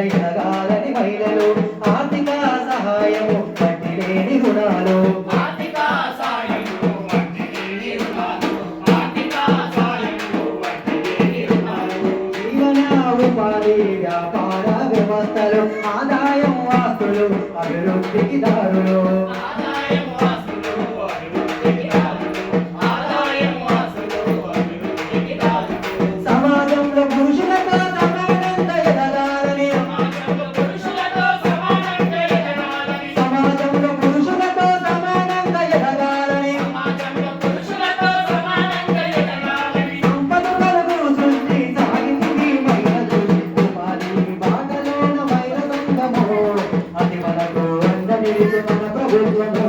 ఎదగాలని మహిళలు ఆర్థిక సహాయము వడ్డీ లేని రుణాలు జీవన ఉపాధి వ్యాపార వ్యవస్థలు ఆదాయం ఆస్తులు అభివృద్ధికి దారులు సమాజంలో పురుషులతో సమానంగా ఎదగాలని సమాజంలో పురుషులతో సమానంగా ఎదగాలని సంపద కలుగు సృష్టి సాగింది మహిళలు ఉపాధి బాటలోన మహిళ సంఘము అది మనకు అండ నిలిచి మన ప్రభుత్వము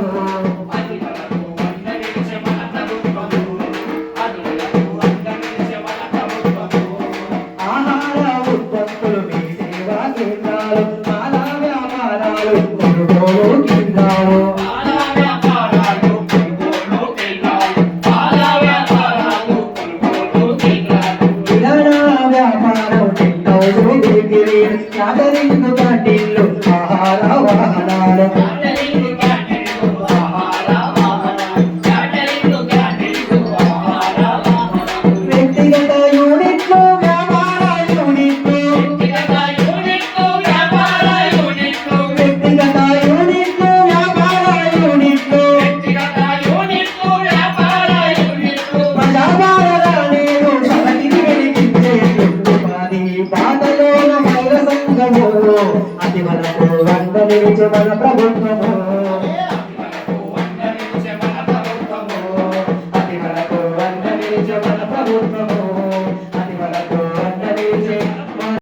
ఆహార వాహనాలు వ్యక్తిగత యూనిట్లు వ్యాపార యూనిట్లు వ్యక్తిగత యూనిట్లు వ్యాపార యూనిట్లు ప్రజాపాలన నేను సగటిని వెలిగించే ఉపాధి బాటలోన మహిళ సంఘము అది మనకు వంద నిలిచి మన ప్రభుత్వము